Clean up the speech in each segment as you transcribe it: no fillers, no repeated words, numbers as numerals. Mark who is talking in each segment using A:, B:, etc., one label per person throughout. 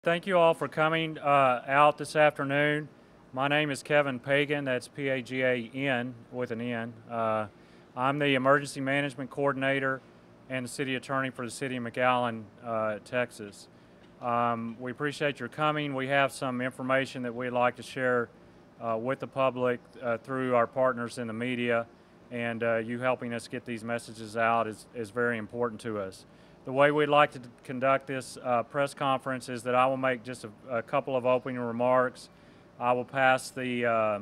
A: Thank you all for coming out this afternoon. My name is Kevin Pagan, that's P-A-G-A-N with an N. I'm the Emergency Management Coordinator and the City Attorney for the City of McAllen, Texas. We appreciate your coming. We have some information that we'd like to share with the public through our partners in the media, and you helping us get these messages out is very important to us. The way we'd like to conduct this press conference is that I will make just a couple of opening remarks. I will pass the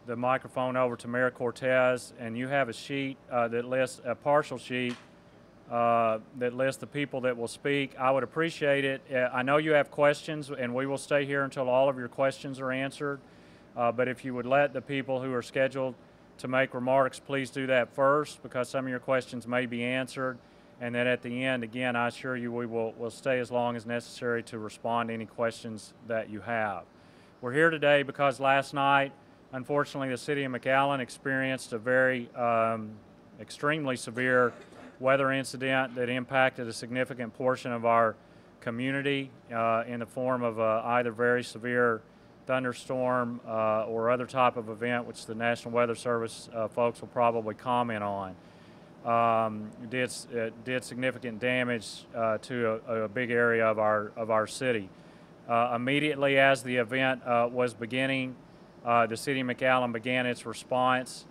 A: microphone over to Mayor Cortez, and you have a sheet that lists a partial sheet that lists the people that will speak. I would appreciate it. I know you have questions, and we will stay here until all of your questions are answered. But if you would let the people who are scheduled to make remarks, please do that first, because some of your questions may be answered. And then at the end, again, I assure you we'll stay as long as necessary to respond to any questions that you have. We're here today because last night, unfortunately, the City of McAllen experienced a very extremely severe weather incident that impacted a significant portion of our community in the form of either very severe thunderstorm or other type of event, which the National Weather Service folks will probably comment on. Did significant damage to a big area of our city. Immediately as the event was beginning, the City of McAllen began its response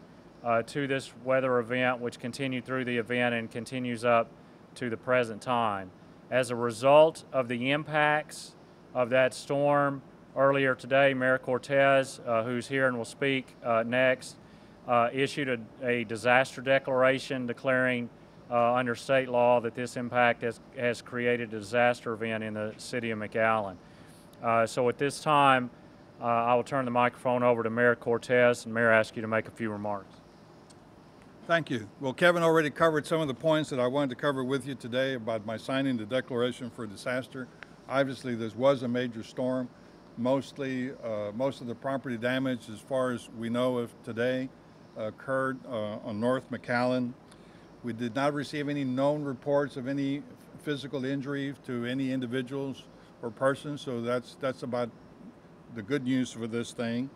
A: to this weather event, which continued through the event and continues up to the present time. As a result of the impacts of that storm, earlier today, Mayor Cortez, who's here and will speak next, issued a disaster declaration declaring under state law that this impact has created a disaster event in the City of McAllen. So at this time, I will turn the microphone over to Mayor Cortez, and Mayor, ask you to make a few remarks.
B: Thank you. Well, Kevin already covered some of the points that I wanted to cover with you today about my signing the declaration for disaster. Obviously, this was a major storm. Most of the property damage, as far as we know of today, occurred on North McAllen. We did not receive any known reports of any physical injury to any individuals or persons, so that's about the good news for this thing.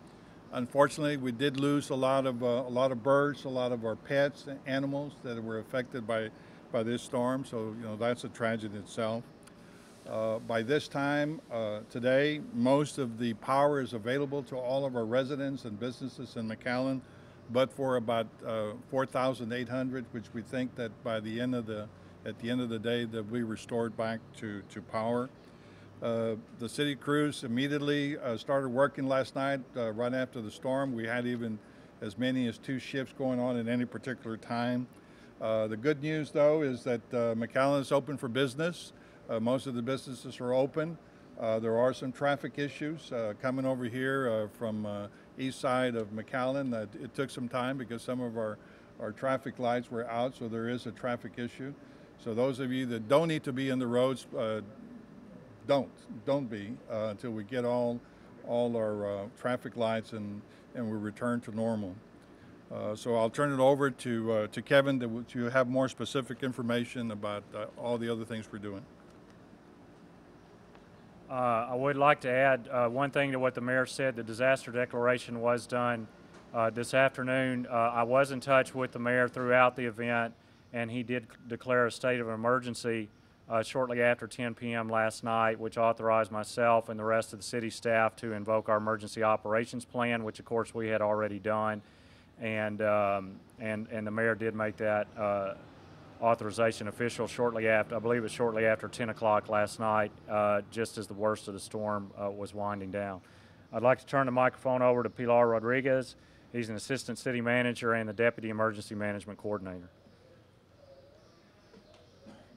B: Unfortunately, we did lose a lot of birds, a lot of our pets, animals that were affected by this storm. So that's a tragedy itself. By this time today, most of the power is available to all of our residents and businesses in McAllen, but for about 4,800, which we think that at the end of the day, that we restored back to power. The city crews immediately started working last night, right after the storm. We had even as many as 2 shifts going on at any particular time. The good news, though, is that McAllen is open for business. Most of the businesses are open. There are some traffic issues coming over here from east side of McAllen. It took some time because some of our traffic lights were out, so there is a traffic issue. So those of you that don't need to be in the roads, don't be until we get all our traffic lights and we return to normal. So I'll turn it over to Kevin to have more specific information about all the other things we're doing.
A: I would like to add one thing to what the mayor said. The disaster declaration was done this afternoon. I was in touch with the mayor throughout the event, and he did declare a state of emergency shortly after 10 p.m. last night, which authorized myself and the rest of the city staff to invoke our emergency operations plan, which of course we had already done, and the mayor did make that authorization official shortly after, I believe it was shortly after 10 o'clock last night, just as the worst of the storm was winding down. I'd like to turn the microphone over to Pilar Rodriguez. He's an assistant city manager and the deputy emergency management coordinator.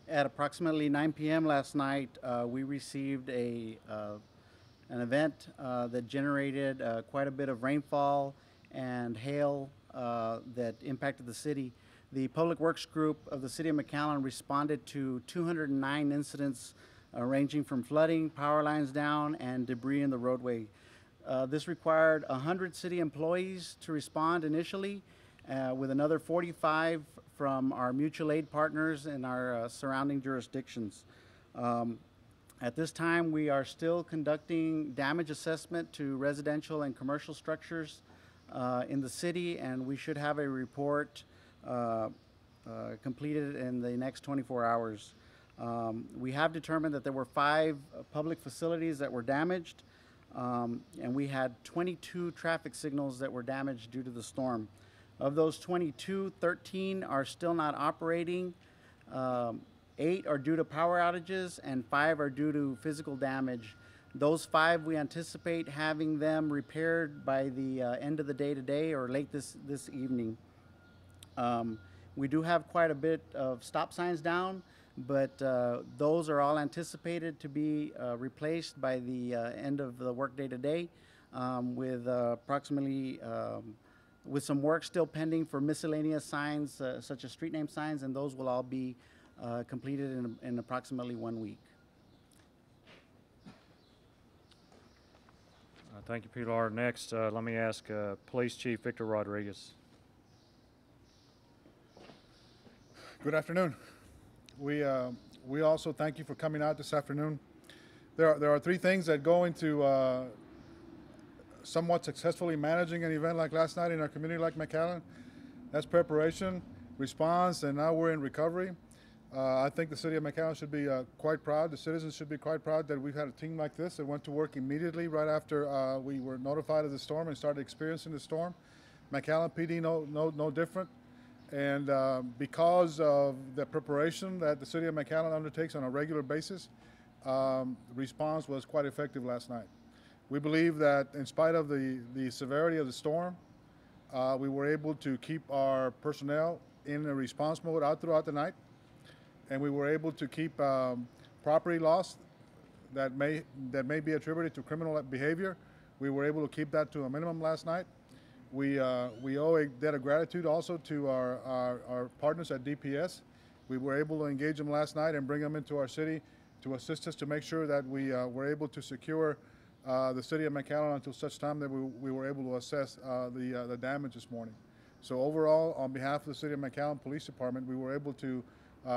C: At approximately 9 p.m. last night, we received an event that generated quite a bit of rainfall and hail that impacted the city. The Public Works Group of the City of McAllen responded to 209 incidents ranging from flooding, power lines down, and debris in the roadway. This required 100 city employees to respond initially, with another 45 from our mutual aid partners in our surrounding jurisdictions. At this time, we are still conducting damage assessment to residential and commercial structures in the city, and we should have a report completed in the next 24 hours. We have determined that there were 5 public facilities that were damaged, and we had 22 traffic signals that were damaged due to the storm. Of those 22, 13 are still not operating. 8 are due to power outages, and 5 are due to physical damage. Those 5, we anticipate having them repaired by the end of the day today or late this evening. We do have quite a bit of stop signs down, but those are all anticipated to be replaced by the end of the workday today, with approximately with some work still pending for miscellaneous signs such as street name signs, and those will all be completed in approximately 1 week.
A: Thank you, Pilar. Next, let me ask Police Chief Victor Rodriguez.
D: Good afternoon. We also thank you for coming out this afternoon. There are 3 things that go into somewhat successfully managing an event like last night in our community like McAllen. That's preparation, response, and now we're in recovery. I think the city of McAllen should be quite proud. The citizens should be quite proud that we've had a team like this that went to work immediately right after we were notified of the storm and started experiencing the storm. McAllen PD no different. And because of the preparation that the city of McAllen undertakes on a regular basis, the response was quite effective last night. We believe that in spite of the severity of the storm, we were able to keep our personnel in a response mode out throughout the night, and we were able to keep property loss that may be attributed to criminal behavior. We were able to keep that to a minimum last night. We owe a debt of gratitude also to our partners at DPS. We were able to engage them last night and bring them into our city to assist us to make sure that we were able to secure the city of McAllen until such time that we were able to assess the damage this morning. So overall, on behalf of the city of McAllen Police Department, we were able to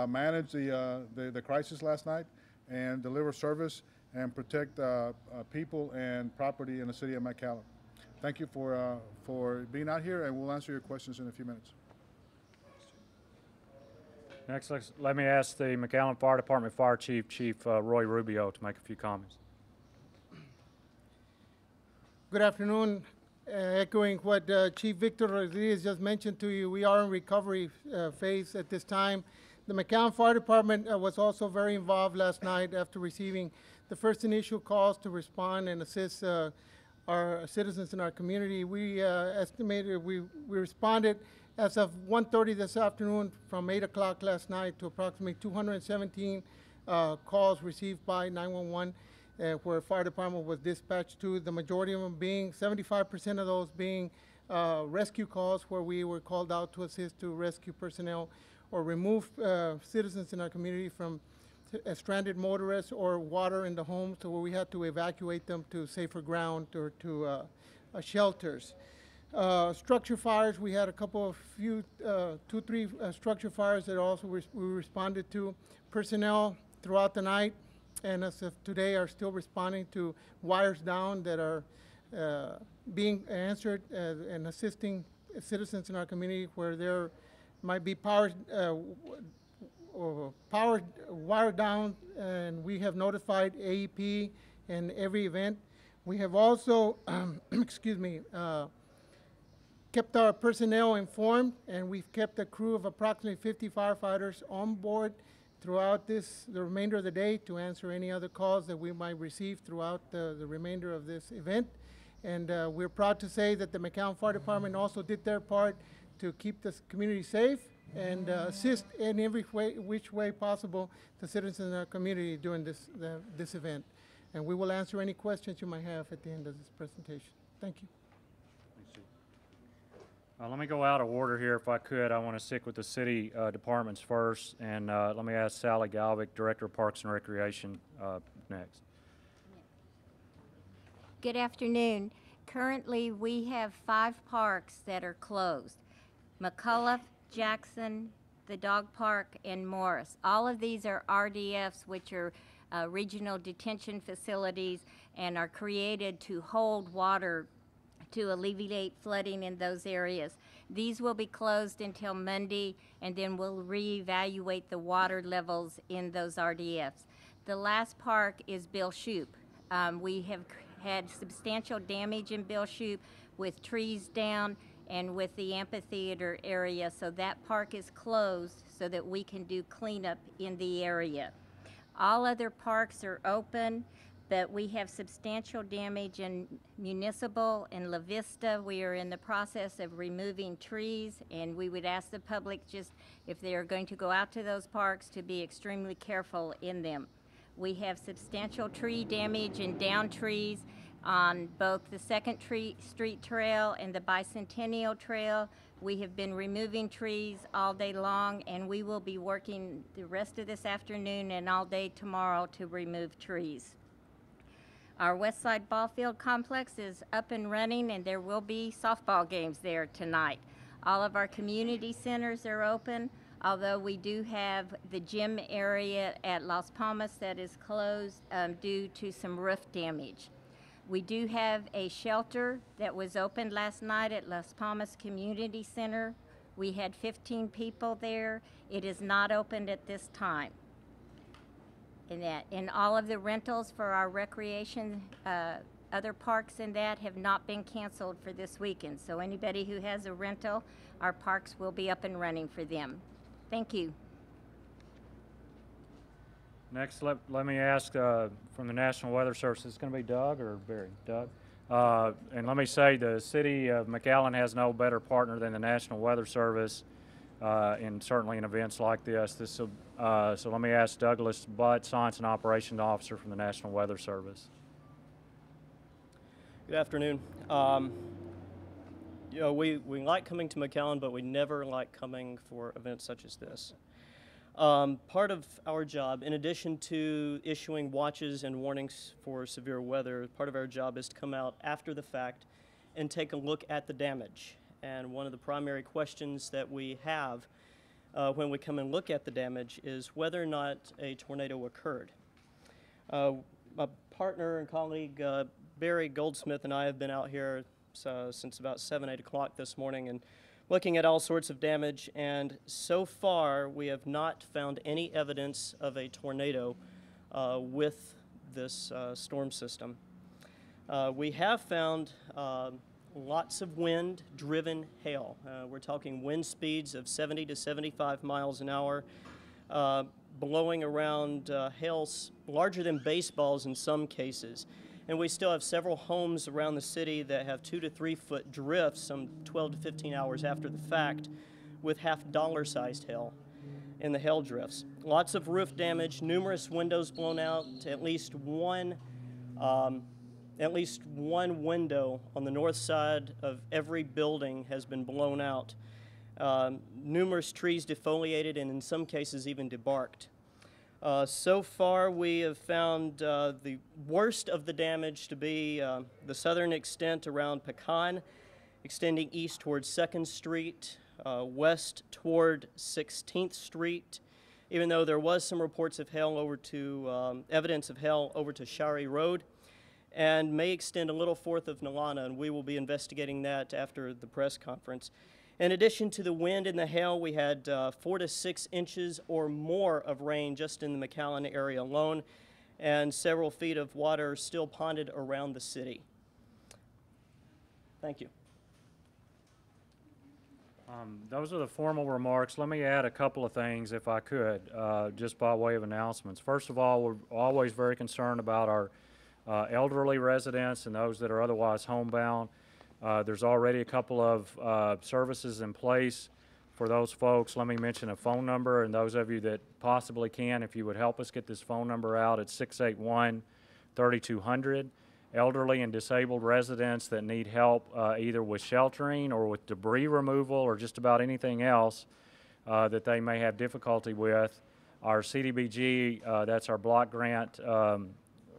D: manage the crisis last night and deliver service and protect people and property in the city of McAllen. Thank you for being out here, and we'll answer your questions in a few minutes.
A: Next, let me ask the McAllen Fire Department Fire Chief, Chief Roy Rubio, to make a few comments.
E: Good afternoon. Echoing what Chief Victor Rodriguez just mentioned to you, we are in recovery phase at this time. The McAllen Fire Department was also very involved last night after receiving the first initial calls to respond and assist our citizens in our community. We estimated we responded as of 1:30 this afternoon from 8 o'clock last night to approximately 217 calls received by 911. Where fire department was dispatched to, the majority of them being, 75% of those being rescue calls where we were called out to assist to rescue personnel or remove citizens in our community from stranded motorists or water in the homes, to where we had to evacuate them to safer ground or to shelters. Structure fires, we had a couple of 2-3 structure fires that also we responded to. Personnel throughout the night and as of today are still responding to wires down that are being answered and assisting citizens in our community where there might be power wire down, and we have notified AEP in every event. We have also, excuse me, kept our personnel informed, and we've kept a crew of approximately 50 firefighters on board throughout the remainder of the day to answer any other calls that we might receive throughout the remainder of this event. And we're proud to say that the McAllen Fire Department also did their part to keep this community safe and assist in every which way possible the citizens in our community during this event. And we will answer any questions you might have at the end of this presentation. Thank you.
A: Let me go out of order here if I could. I want to stick with the city departments first, and let me ask Sally Galvic, Director of Parks and Recreation, next.
F: Good afternoon. Currently, we have 5 parks that are closed: McCullough, Jackson, the dog park, and Morris. All of these are RDFs, which are regional detention facilities and are created to hold water to alleviate flooding in those areas. These will be closed until Monday, and then we'll reevaluate the water levels in those RDFs. The last park is Bill Shoup. We have had substantial damage in Bill Shoup with trees down and with the amphitheater area, so that park is closed so that we can do cleanup in the area. All other parks are open, but we have substantial damage in Municipal and La Vista. We are in the process of removing trees, and we would ask the public, just if they are going to go out to those parks, to be extremely careful in them. We have substantial tree damage and down trees on both the Second Street Trail and the Bicentennial Trail. We have been removing trees all day long, and we will be working the rest of this afternoon and all day tomorrow to remove trees. Our West Side Ball Field Complex is up and running, and there will be softball games there tonight. All of our community centers are open, although we do have the gym area at Las Palmas that is closed due to some roof damage. We do have a shelter that was opened last night at Las Palmas Community Center. We had 15 people there. It is not opened at this time. And all of the rentals for our recreation, other parks and that have not been canceled for this weekend. So anybody who has a rental, our parks will be up and running for them. Thank you.
A: Next, let me ask from the National Weather Service, is it going to be Doug or Barry? Doug? And let me say the city of McAllen has no better partner than the National Weather Service, and certainly in events like this. So let me ask Douglas Butt, Science and Operations Officer from the National Weather Service.
G: Good afternoon. You know, we like coming to McAllen, but we never like coming for events such as this. Part of our job, in addition to issuing watches and warnings for severe weather, part of our job is to come out after the fact and take a look at the damage. And one of the primary questions that we have when we come and look at the damage is whether or not a tornado occurred. My partner and colleague Barry Goldsmith and I have been out here since about 7, 8 o'clock this morning and looking at all sorts of damage, and so far we have not found any evidence of a tornado with this storm system. We have found lots of wind-driven hail. We're talking wind speeds of 70 to 75 miles an hour, blowing around hails larger than baseballs in some cases. And we still have several homes around the city that have 2 to 3 foot drifts some 12 to 15 hours after the fact with half-dollar-sized hail in the hail drifts. Lots of roof damage, numerous windows blown out, at least one window on the north side of every building has been blown out. Numerous trees defoliated and in some cases even debarked. So far we have found the worst of the damage to be the southern extent around Pagan, extending east towards 2nd Street, west toward 16th Street, even though there was some reports of hail over to, evidence of hail over to Shari Road, and may extend a little forth of Nalana, and we will be investigating that after the press conference. In addition to the wind and the hail, we had 4 to 6 inches or more of rain just in the McAllen area alone, and several feet of water still ponded around the city. Thank you.
A: Those are the formal remarks. Let me add a couple of things, if I could, just by way of announcements. First of all, we're always very concerned about our elderly residents and those that are otherwise homebound. There's already a couple of services in place for those folks. Let me mention a phone number, and those of you that possibly can, if you would help us get this phone number out, it's 681-3200. Elderly and disabled residents that need help either with sheltering or with debris removal or just about anything else that they may have difficulty with. Our CDBG, that's our block grant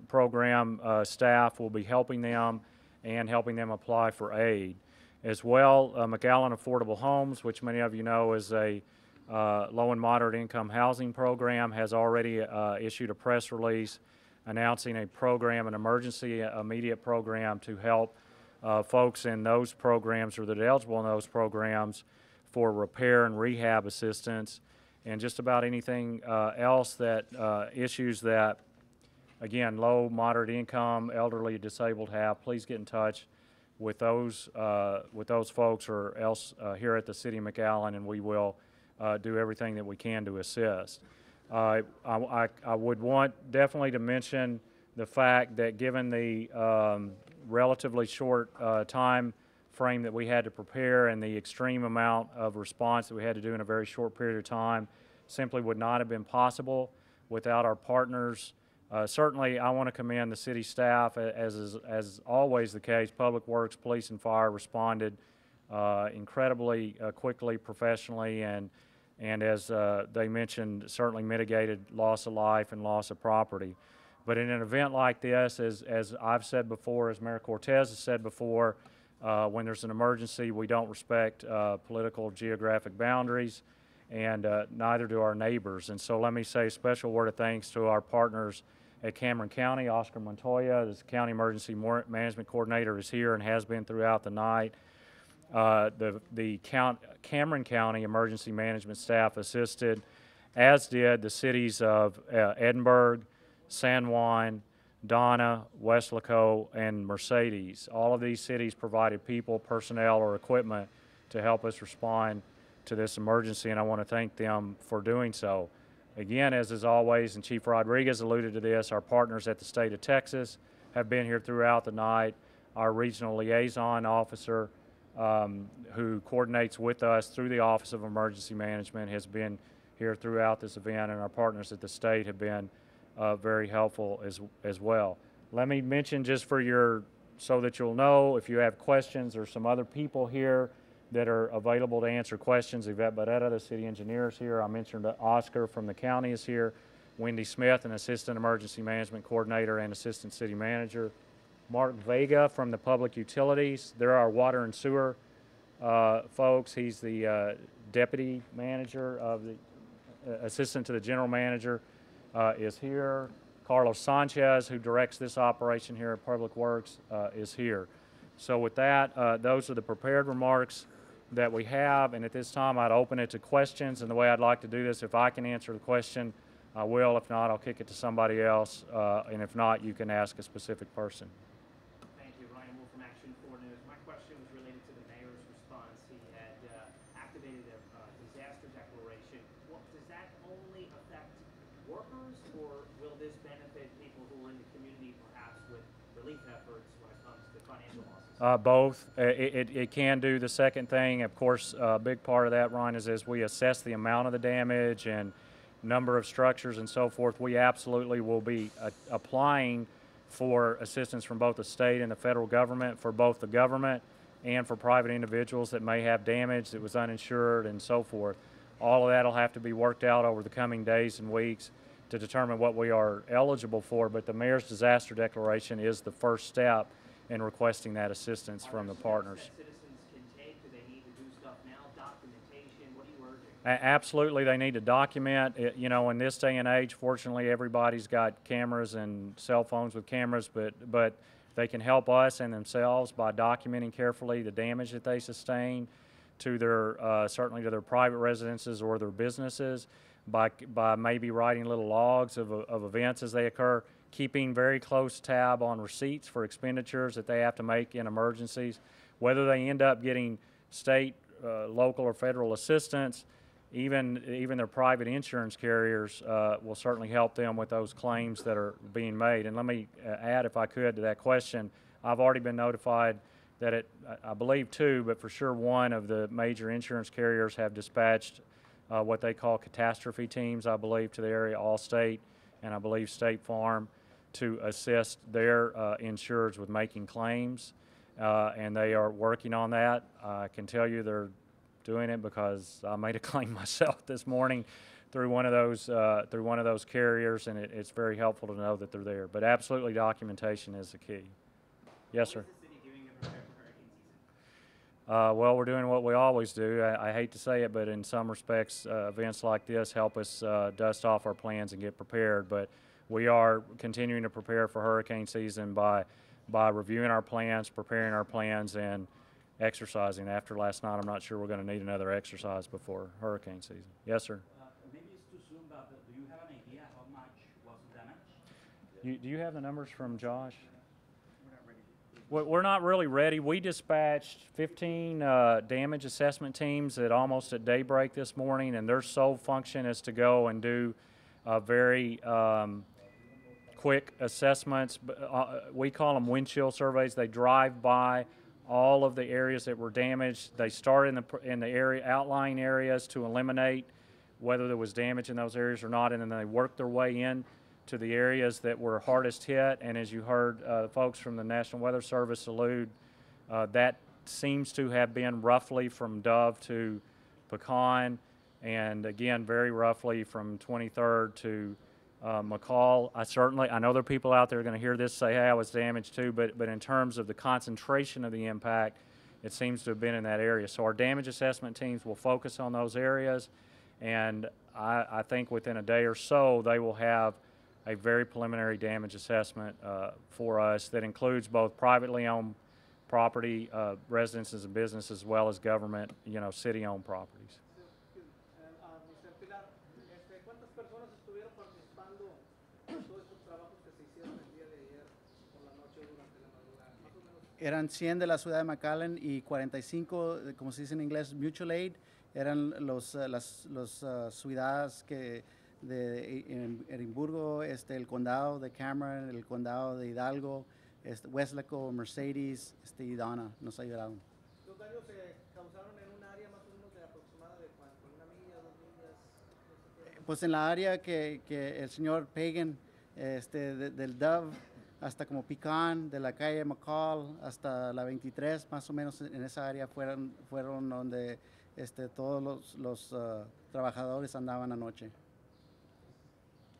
A: program staff, will be helping them and helping them apply for aid. As well, McAllen Affordable Homes, which many of you know is a Low and Moderate Income Housing Program has already issued a press release announcing a program, an emergency immediate program to help folks in those programs or that are eligible in those programs for repair and rehab assistance and just about anything else that issues that, again, low, moderate income, elderly, disabled have. Please get in touch with those folks or else here at the City of McAllen, and we will do everything that we can to assist. I would want definitely to mention the fact that given the relatively short time frame that we had to prepare and the extreme amount of response that we had to do in a very short period of time simply would not have been possible without our partners. Certainly, I want to commend the city staff, as always the case. Public Works, Police, and Fire responded incredibly quickly, professionally, and as they mentioned, certainly mitigated loss of life and loss of property. But in an event like this, as I've said before, as Mayor Cortez has said before, when there's an emergency, we don't respect political geographic boundaries, and neither do our neighbors. And so let me say a special word of thanks to our partners at Cameron County. Oscar Montoya, the County Emergency Management Coordinator, is here and has been throughout the night. The Cameron County Emergency Management staff assisted, as did the cities of Edinburgh, San Juan, Donna, Weslaco, and Mercedes. All of these cities provided people, personnel, or equipment to help us respond to this emergency, and I want to thank them for doing so. Again, as is always, and Chief Rodriguez alluded to this, our partners at the state of Texas have been here throughout the night. Our regional liaison officer, who coordinates with us through the Office of Emergency Management, has been here throughout this event, and our partners at the state have been very helpful as well. Let me mention, just for so that you'll know, if you have questions, or some other people here that are available to answer questions. Yvette Barrera, the city engineer, is here. I mentioned that Oscar from the county is here. Wendy Smith, an assistant emergency management coordinator and assistant city manager. Mark Vega from the public utilities. There are water and sewer folks. He's the deputy manager of the assistant to the general manager is here. Carlos Sanchez, who directs this operation here at Public Works, is here. So with that, those are the prepared remarks that we have, and at this time I'd open it to questions. And the way I'd like to do this, if I can answer the question, I will. If not, I'll kick it to somebody else, and if not, you can ask a specific person.
H: Thank you. Ryan Wolf from Action 4 News. My question was related to the mayor's response. He had activated a disaster declaration. Well, does that only affect workers, or will this benefit people who are in the community, perhaps with relief efforts when it comes to financial losses?
A: Both. It can do the second thing. Of course, a big part of that, Ron, is as we assess the amount of the damage and number of structures and so forth, we absolutely will be applying for assistance from both the state and the federal government, for both the government and for private individuals that may have damage that was uninsured and so forth. All of that will have to be worked out over the coming days and weeks to determine what we are eligible for, but the mayor's disaster declaration is the first step in requesting that assistance from the partners.
H: That citizens can take? Do they need to do stuff now? Documentation? What are you urging?
A: Absolutely, they need to document it. You know, in this day and age, fortunately, everybody's got cameras and cell phones with cameras, but they can help us and themselves by documenting carefully the damage that they sustain to their certainly to their private residences or their businesses, by maybe writing little logs of events as they occur, keeping very close tab on receipts for expenditures that they have to make in emergencies, whether they end up getting state, local, or federal assistance. Even their private insurance carriers will certainly help them with those claims that are being made. And let me add, if I could, to that question, I've already been notified that I believe two, but for sure one of the major insurance carriers have dispatched what they call catastrophe teams, I believe, to the area, Allstate and I believe State Farm, to assist their insureds with making claims, and they are working on that. I can tell you they're doing it because I made a claim myself this morning through one of those carriers, and it's very helpful to know that they're there. But absolutely, documentation is the key. Yes, sir.
H: What is the city doing to prepare for hurricane
A: Well, we're doing what we always do. I hate to say it, but in some respects, events like this help us dust off our plans and get prepared. But we are continuing to prepare for hurricane season by reviewing our plans, preparing our plans, and exercising. After last night, I'm not sure we're going to need another exercise before hurricane season. Yes, sir.
I: Maybe it's too soon, but do you have an idea how much was the damage?
A: Do you have the numbers from Josh? We're not really ready. We dispatched 15 damage assessment teams almost at daybreak this morning, and their sole function is to go and do very quick assessments. We call them wind chill surveys. They drive by all of the areas that were damaged. They start in the area outlying areas to eliminate whether there was damage in those areas or not, and then they work their way in to the areas that were hardest hit. And as you heard folks from the National Weather Service allude, that seems to have been roughly from Dove to Pecan, and again very roughly from 23rd to McCall. I know there are people out there going to hear this say, hey, I was damaged too, but in terms of the concentration of the impact, it seems to have been in that area. So our damage assessment teams will focus on those areas, and I think within a day or so they will have a very preliminary damage assessment for us that includes both privately owned property, residences and businesses, as well as government, city-owned properties.
J: Mr. Pilar, ¿cuántas personas estuvieron participando en todos estos trabajos que se hicieron el día de ayer por la noche o durante la madrugada? Más o menos.
C: Eran 100 de la ciudad de McAllen y 45, como se dice en inglés, mutual aid. Eran las ciudades en Edimburgo, el condado de Cameron, el condado de Hidalgo, Westlaco, Mercedes, y Donna nos ayudaron.
J: ¿Los daños se causaron en un área más o menos de aproximada de cuánto? ¿Una milla, 2 millas?
C: Pues en la área que el señor Pagan, del Dove hasta como Pecan, de la calle McCall hasta la 23, más o menos en esa área fueron donde todos los trabajadores andaban anoche.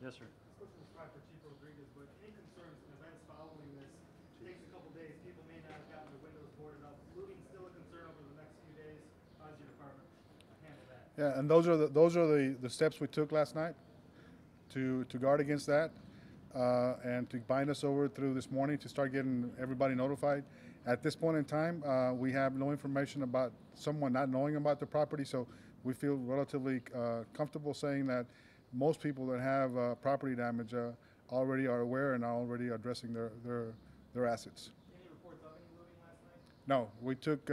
A: Yes, sir.
K: This question is probably for Chief Rodriguez, but any concerns in events following this? It takes a couple days. People may not have gotten their windows boarded up. Looting still a concern over the next few days. How does your department handle that?
D: Yeah, and those are the steps we took last night to guard against that, and to bind us over through this morning to start getting everybody notified. At this point in time, we have no information about someone not knowing about the property, so we feel relatively comfortable saying that most people that have property damage already are aware and are already addressing their assets.
K: Any reports of any looting last night?
D: No, we took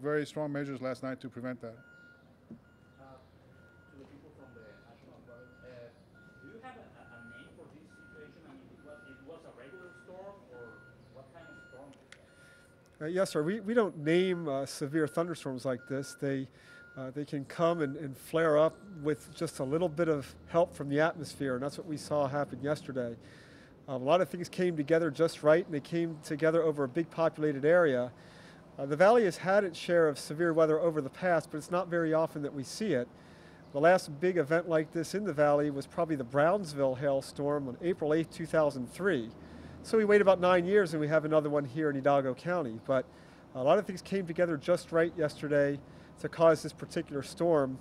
D: very strong measures last night to prevent that.
I: To the people from the National Guard, do you have a name for this situation? I mean, it was a regular storm, or what kind of storm was that?
L: Yes, sir. We don't name severe thunderstorms like this. They can come and flare up with just a little bit of help from the atmosphere, and that's what we saw happen yesterday. A lot of things came together just right, and they came together over a big populated area. The valley has had its share of severe weather over the past, but it's not very often that we see it. The last big event like this in the valley was probably the Brownsville hailstorm on April 8, 2003. So we wait about 9 years and we have another one here in Hidalgo County. But a lot of things came together just right yesterday to cause this particular storm.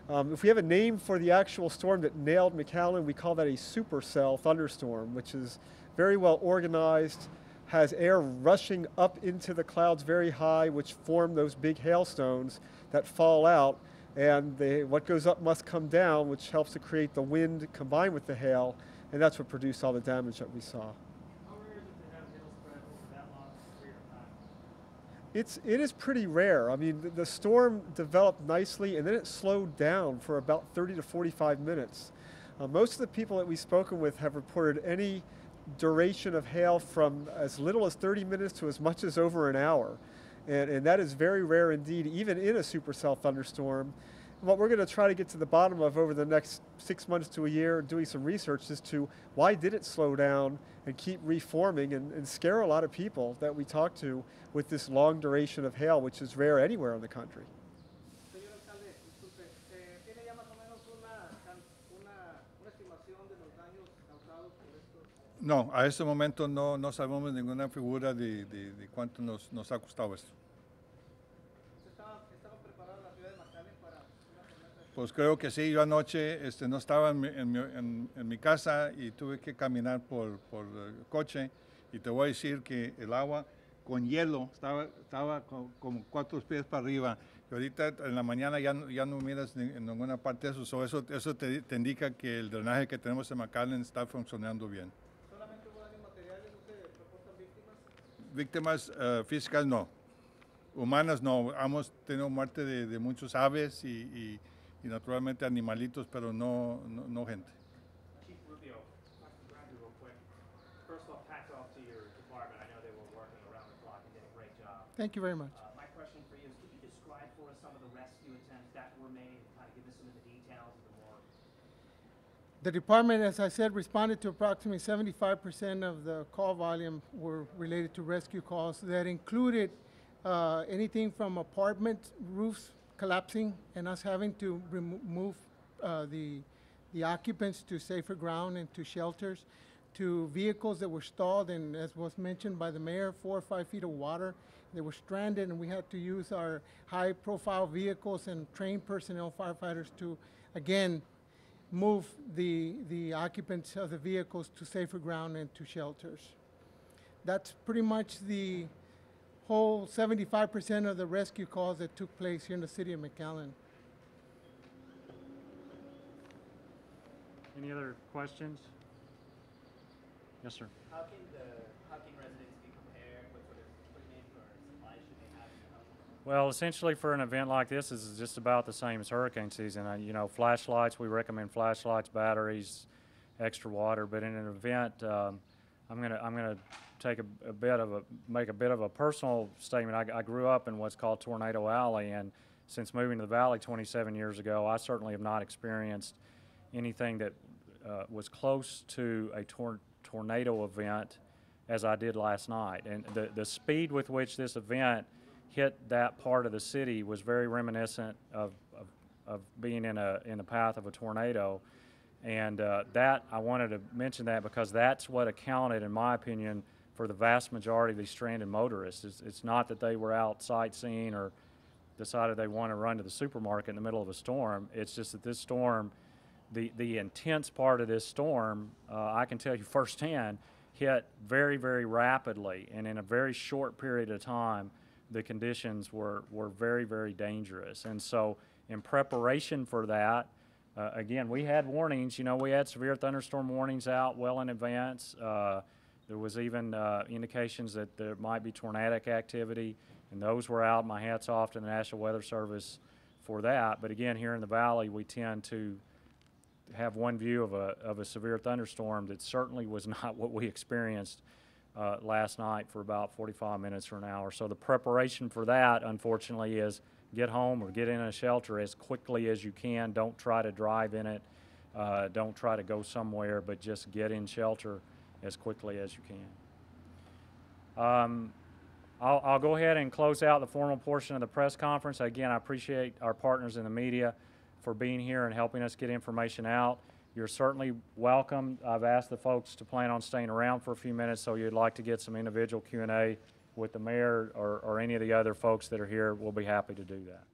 L: If we have a name for the actual storm that nailed McAllen, we call that a supercell thunderstorm, which is very well organized, has air rushing up into the clouds very high, which form those big hailstones that fall out, and what goes up must come down, which helps to create the wind combined with the hail, and that's what produced all the damage that we saw.
K: How rare is it to have hail spread over that long a period of time?
L: It is pretty rare. I mean, the storm developed nicely, and then it slowed down for about 30 to 45 minutes. Most of the people that we've spoken with have reported any duration of hail from as little as 30 minutes to as much as over an hour. And that is very rare indeed, even in a supercell thunderstorm. What we're going to try to get to the bottom of over the next 6 months to a year, doing some research as to why did it slow down and keep reforming and scare a lot of people that we talk to with this long duration of hail, which is rare anywhere in the country.
J: Señor alcalde, disculpe, ¿tiene ya más o menos una estimación de los daños causados por esto?
B: No, a este momento no sabemos ninguna figura de cuánto nos ha costado esto.
J: Se estaba
B: Pues creo que sí, yo anoche no estaba en mi casa y tuve que caminar por coche y te voy a decir que el agua con hielo estaba como 4 pies para arriba y ahorita en la mañana ya no miras en ninguna parte de eso. Eso te indica que el drenaje que tenemos en McAllen está funcionando bien.
J: ¿Solamente hubo daños materiales? ¿No se reportan víctimas?
B: Víctimas físicas no, humanas no. Hemos tenido muerte de muchos aves y naturalmente animalitos, pero no gente.
H: Chief Rubio, grab you real quick. First off, hats off to your department. I know they were working around the clock and did a great job.
E: Thank you very much.
H: My question for you is, could you describe for us some of the rescue attempts that were made and kind of give us some of the details of the more?
E: The department, as I said, responded to approximately 75% of the call volume were related to rescue calls. That included anything from apartment roofs collapsing and us having to remove the occupants to safer ground and to shelters, to vehicles that were stalled, and as was mentioned by the mayor, 4 or 5 feet of water. They were stranded, and we had to use our high-profile vehicles and trained personnel, firefighters, to, again, move the occupants of the vehicles to safer ground and to shelters. That's pretty much the whole 75% of the rescue calls that took place here in the city of McAllen.
A: Any other questions? Yes, sir.
I: How can residents be prepared? What sort of equipment or supplies should they have in their homes?
A: Well, essentially for an event like this, this is just about the same as hurricane season. You know, flashlights, we recommend flashlights, batteries, extra water, but in an event, I'm gonna make a bit of a personal statement. I grew up in what's called Tornado Alley, and since moving to the Valley 27 years ago, I certainly have not experienced anything that was close to a tornado event as I did last night. And the speed with which this event hit that part of the city was very reminiscent of being in the path of a tornado. And that, I wanted to mention that because that's what accounted, in my opinion, for the vast majority of these stranded motorists. It's not that they were out sightseeing or decided they want to run to the supermarket in the middle of a storm. It's just that this storm, the intense part of this storm, I can tell you firsthand, hit very, very rapidly, and in a very short period of time, the conditions were very, very dangerous. And so in preparation for that, again, we had warnings. You know, we had severe thunderstorm warnings out well in advance. There was even indications that there might be tornadic activity, and those were out. My hat's off to the National Weather Service for that. But again, here in the Valley, we tend to have one view of a severe thunderstorm that certainly was not what we experienced last night for about 45 minutes or an hour. So the preparation for that, unfortunately, is get home or get in a shelter as quickly as you can. Don't try to drive in it. Don't try to go somewhere, but just get in shelter as quickly as you can. I'll go ahead and close out the formal portion of the press conference. Again, I appreciate our partners in the media for being here and helping us get information out. You're certainly welcome. I've asked the folks to plan on staying around for a few minutes, so you'd like to get some individual Q&A with the mayor or any of the other folks that are here, we'll be happy to do that.